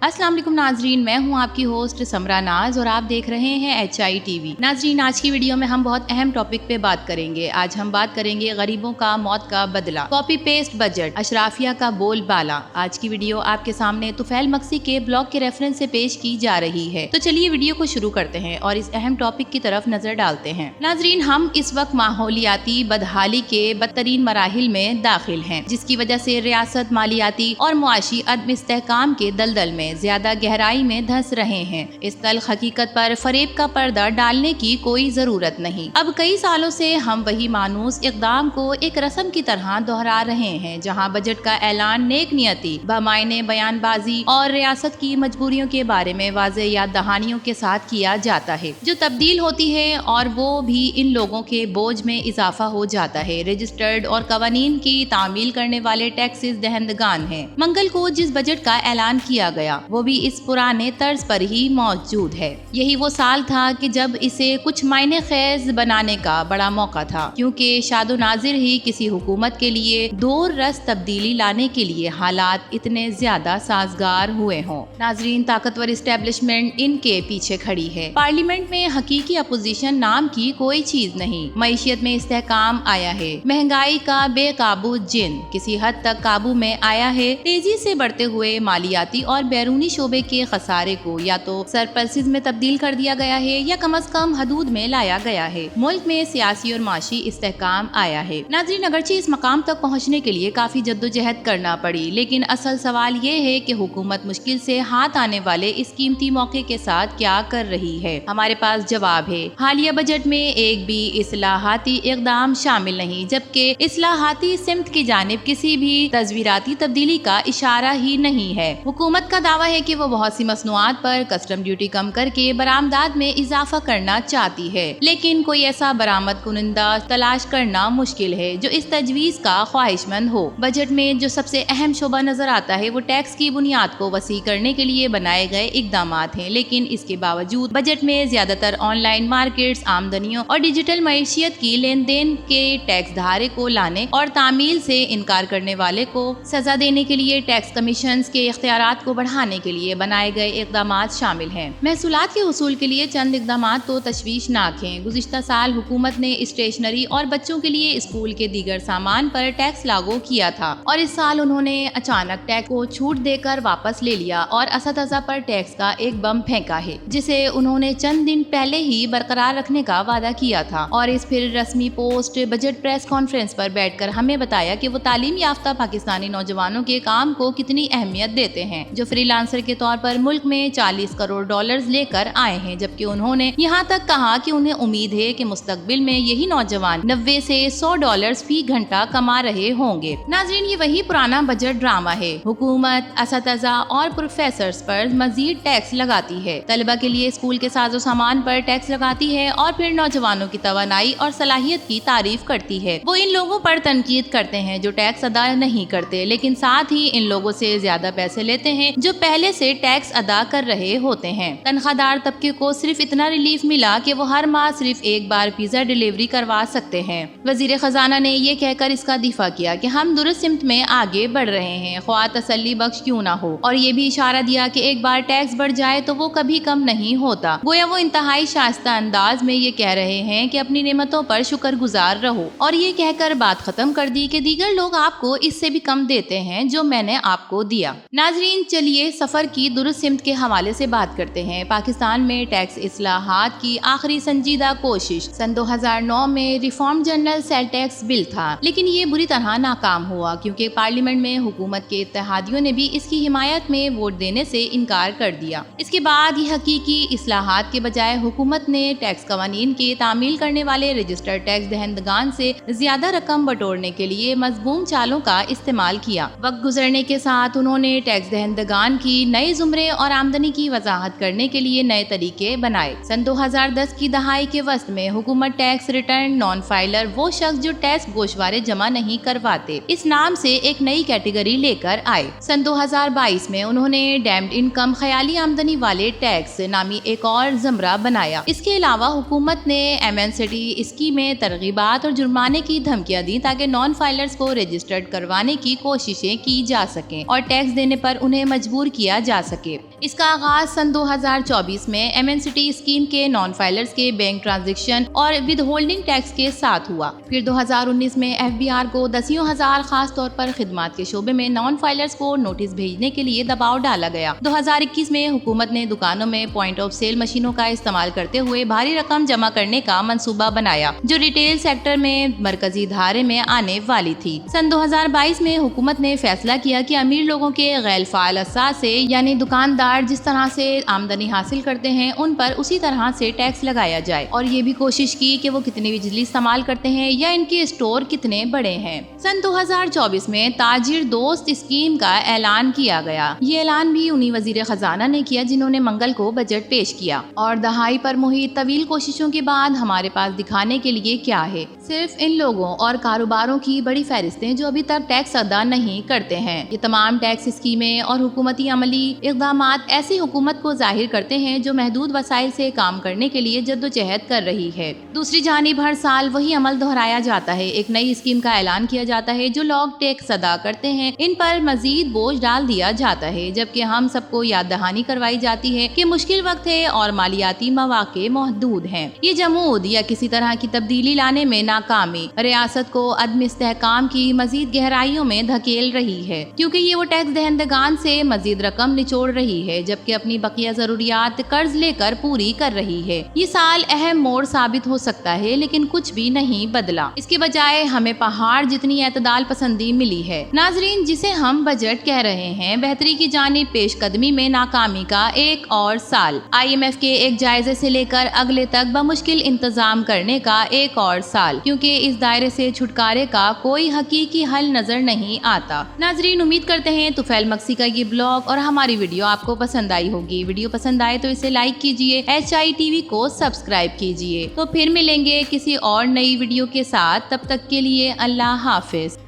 अस्सलाम वालेकुम नाजरीन, मैं हूं आपकी होस्ट समरा नाज और आप देख रहे हैं HI TV। नाजरीन, आज की वीडियो में हम बहुत अहम टॉपिक पे बात करेंगे। आज हम बात करेंगे गरीबों का मौत का बदला, कॉपी पेस्ट बजट, अशराफिया का बोल बाला। आज की वीडियो आपके सामने तुफैल मक्सी के ब्लॉग के रेफरेंस से पेश की जा रही है। तो चलिए वीडियो को शुरू करते हैं और इस अहम टॉपिक की तरफ नजर डालते हैं। नाजरीन, हम इस वक्त माहौलियाती बदहाली के बदतरीन मराहिल में दाखिल हैं, जिसकी वजह से रियासत मालियाती और मुआशी अदम इस्तेहकाम के दलदल में ज्यादा गहराई में धंस रहे हैं। इस तल्ख हकीकत पर फरेब का पर्दा डालने की कोई जरूरत नहीं। अब कई सालों से हम वही मानूस इकदाम को एक रस्म की तरह दोहरा रहे हैं, जहां बजट का ऐलान नेक नियति, बमायने बयानबाजी और रियासत की मजबूरियों के बारे में वाज़े याद दहानियों के साथ किया जाता है, जो तब्दील होती है और वो भी इन लोगों के बोझ में इजाफा हो जाता है। रजिस्टर्ड और कवानीन की तामील करने वाले टैक्सेस दहंदगान हैं। मंगल को जिस बजट का ऐलान किया गया वो भी इस पुराने तर्ज पर ही मौजूद है। यही वो साल था कि जब इसे कुछ मायने खेज बनाने का बड़ा मौका था, क्योंकि शादो नाजिर ही किसी हुकूमत के लिए दूर रस तब्दीली लाने के लिए हालात इतने ज्यादा साजगार हुए हों। नाजरीन, ताकतवर इस्टेब्लिशमेंट इनके पीछे खड़ी है। पार्लियामेंट में हकीकी अपोजिशन नाम की कोई चीज नहीं। मईशियत में इस्तेहकाम आया है। महंगाई का बेकाबू जिन किसी हद तक काबू में आया है। तेजी से बढ़ते हुए मालियाती और बैरूनी शोबे के खसारे को या तो सरप्लसेस में तब्दील कर दिया गया है या कम अज कम हदूद में लाया गया है। मुल्क में सियासी और माशी इस्तेहकाम आया है। नाज़रीन, अगरचे इस मकाम तक पहुँचने के लिए काफी जद्दोजहद करना पड़ी, लेकिन असल सवाल ये है कि हुकूमत मुश्किल से हाथ आने वाले इस कीमती मौके के साथ क्या कर रही है। हमारे पास जवाब है। हालिया बजट में एक भी इस्लाहाती इक़दाम शामिल नहीं, जबकि इस्लाहाती सिमत की जानिब किसी भी तस्वीराती तब्दीली का इशारा ही नहीं है। हुकूमत का दावा है कि वो बहुत सी मसनूआत पर कस्टम ड्यूटी कम करके बरामदात में इजाफा करना चाहती है, लेकिन कोई ऐसा बरामद कुनिंदा तलाश करना मुश्किल है जो इस तजवीज का ख्वाहिशमंद हो। बजट में जो सबसे अहम शोबा नजर आता है वो टैक्स की बुनियाद को वसी करने के लिए बनाए गए इकदाम हैं, लेकिन इसके बावजूद बजट में ज्यादातर ऑनलाइन मार्केट्स, आमदनियों और डिजिटल मईशियत की लेन देन के टैक्स धारे को लाने और तामील से इनकार करने वाले को सजा देने के लिए टैक्स कमीशन के इख्तियारात को बढ़ाने के लिए बनाए गए इकदाम शामिल हैं। महसूलात के उसूल के लिए चंद इकदाम तो तशवीशनाक हैं। गुज़िश्ता साल हुकूमत ने स्टेशनरी और बच्चों के लिए स्कूल के दीगर सामान पर टैक्स लागू किया था, और इस साल उन्होंने अचानक टैक्स को छूट देकर वापस ले लिया और असतज़ा पर टैक्स का एक बम फेंका है, जिसे उन्होंने चंद दिन पहले ही बरकरार रखने का वादा किया था। और इस फिर रस्मी पोस्ट बजट प्रेस कॉन्फ्रेंस पर बैठकर हमें बताया कि वो तालीम याफ्ता पाकिस्तानी नौजवानों के काम को कितनी अहमियत देते हैं, जो फ्रीलांसर के तौर पर मुल्क में 40 करोड़ डॉलर्स लेकर आए हैं। जबकि उन्होंने यहाँ तक कहा कि उन्हें उम्मीद है कि मुस्तकबिल में यही नौजवान 90 से 100 डॉलर्स फी घंटा कमा रहे होंगे। नाजरीन, ये वही पुराना बजट ड्रामा है। हुकूमत असतज़ा और प्रोफेसर्स पर मजीद टैक्स लगाती है, तलबा के लिए स्कूल के साजो सामान पर टैक्स लगाती है और फिर नौजवानों की तवानाई और सलाहियत की तारीफ करती है। वो इन लोगों पर तनकीद करते हैं जो टैक्स अदा नहीं करते, लेकिन साथ ही इन लोगों से ज्यादा पैसे लेते हैं जो पहले से टैक्स अदा कर रहे होते हैं। तनख्वाहदार तबके को सिर्फ इतना रिलीफ मिला कि वो हर माह सिर्फ एक बार पिज्जा डिलीवरी करवा सकते हैं। वजीर खजाना ने ये कहकर इसका दिफा किया कि हम दुरुस्त सिमत में आगे बढ़ रहे हैं, ख्वाह तसल्ली बख्श क्यों ना हो, और ये भी इशारा दिया कि एक बार टैक्स बढ़ जाए तो वो कभी कम नहीं होता। गोया वो इंतहाई शाइस्ता अंदाज में ये कह रहे हैं कि अपनी नेमतों पर शुक्रगुजार रहो, और ये कहकर बात खत्म कर दी कि दीगर लोग आपको इससे भी कम देते हैं जो मैंने आपको दिया। नाजरीन, चलिए सफर की दुरुस्त सिमत के हवाले से बात करते हैं। पाकिस्तान में टैक्स इस्लाहात की आखिरी संजीदा कोशिश सन 2009 में reform general sale tax bill था, लेकिन ये बुरी तरह नाकाम हुआ, क्योंकि पार्लियामेंट में हुकूमत के इत्तेहादियों ने भी इसकी हिमायत में वोट देने से इनकार कर दिया। इसके बाद ये हकीकी इस्लाहात के बजाय हुकूमत ने टैक्स कवानीन के तामील करने वाले रजिस्टर्ड टैक्स दहंदगान से ज्यादा रकम बटोरने के लिए मजबूम चालों का इस्तेमाल किया। वक्त गुजरने के साथ उन्होंने टैक्स दहंदगान की नए जुमरे और आमदनी की वजाहत करने के लिए नए तरीके बनाए। सन 2010 की दहाई के वस्त में हुकूमत टैक्स रिटर्न नॉन फाइलर वो शख्स जो टैक्स गोशवारे जमा नहीं करवाते इस नाम से एक नई कैटेगरी लेकर आए। सन 2022 में उन्होंने डैम्ड इनकम ख्याली आमदनी वाले टैक्स नामी एक और जमरा बनाया। इसके अलावा हुकूमत ने एमएनसीटी स्कीम में तरगीबात और जुर्माने की धमकियां दी ताकि नॉन फाइलर्स को रजिस्टर्ड करवाने की कोशिशें की जा सकें और टैक्स देने पर उन्हें मजबूर किया जा सके। اس کا آغاز سن 2024 میں MNCT اسکیم کے نان فائلرز کے بینک ٹرانزیکشن اور ود ہولڈنگ ٹیکس کے ساتھ ہوا۔ پھر 2019 میں FBR کو دسیوں ہزار خاص طور پر خدمات کے شعبے میں نان فائلرز کو نوٹس بھیجنے کے لیے دباؤ ڈالا گیا۔ 2021 میں حکومت نے دکانوں میں پوائنٹ آف سیل مشینوں کا استعمال کرتے ہوئے بھاری رقم جمع کرنے کا منصوبہ بنایا جو ریٹیل سیکٹر میں مرکزی دھارے میں آنے والی تھی۔ سن 2022 میں حکومت نے فیصلہ کیا کہ امیر لوگوں کے غیر فعال افراد سے یعنی دکاندار جس طرح سے آمدنی حاصل کرتے ہیں ان پر اسی طرح سے ٹیکس لگایا جائے، اور یہ بھی کوشش کی کہ وہ کتنی بجلی استعمال کرتے ہیں یا ان کے اسٹور کتنے بڑے ہیں۔ سن 2024 میں تاجر دوست اسکیم کا اعلان کیا گیا۔ یہ اعلان بھی انہی وزیر خزانہ نے کیا جنہوں نے منگل کو بجٹ پیش کیا، اور دہائی پر محیط طویل کوششوں کے بعد ہمارے پاس دکھانے کے لیے کیا ہے؟ صرف ان لوگوں اور کاروباروں کی بڑی فہرستیں جو ابھی تک ٹیکس ادا نہیں کرتے ہیں۔ یہ تمام ٹیکس اسکیمیں اور حکومتی عملی اقدامات ایسی حکومت کو ظاہر کرتے ہیں جو محدود وسائل سے کام کرنے کے لیے جدوجہد کر رہی ہے۔ دوسری جانب ہر سال وہی عمل دہرایا جاتا ہے، ایک نئی اسکیم کا اعلان کیا جاتا ہے، جو لوگ ٹیکس ادا کرتے ہیں ان پر مزید بوجھ ڈال دیا جاتا ہے، جبکہ ہم سب کو یاد دہانی کروائی جاتی ہے کہ مشکل وقت ہے اور مالیاتی مواقع محدود ہیں۔ یہ جمود یا کسی طرح کی تبدیلی لانے میں ناکامی ریاست کو عدم استحکام کی مزید گہرائیوں میں دھکیل رہی ہے، کیونکہ یہ وہ ٹیکس دہندگان سے مزید رقم نچوڑ رہی ہے جبکہ اپنی بقیہ ضروریات قرض لے کر پوری کر رہی ہے۔ یہ سال اہم موڑ ثابت ہو سکتا ہے لیکن کچھ بھی نہیں بدلا، اس کے بجائے ہمیں پہاڑ جتنی اعتدال پسندی ملی ہے۔ ناظرین، جسے ہم بجٹ کہہ رہے ہیں، بہتری کی جانب پیش قدمی میں ناکامی کا ایک اور سال، IMF کے ایک جائزے سے لے کر اگلے تک بمشکل انتظام کرنے کا ایک اور سال، کیونکہ اس دائرے سے چھٹکارے کا کوئی حقیقی حل نظر نہیں آتا۔ ناظرین، امید کرتے ہیں طفیل مکسی کا یہ بلاگ اور ہماری ویڈیو آپ کو پسند آئی ہوگی۔ ویڈیو پسند آئے تو اسے لائک کیجئے، HITV کو سبسکرائب کیجئے۔ تو پھر ملیں گے کسی اور نئی ویڈیو کے ساتھ، تب تک کے لیے اللہ حافظ۔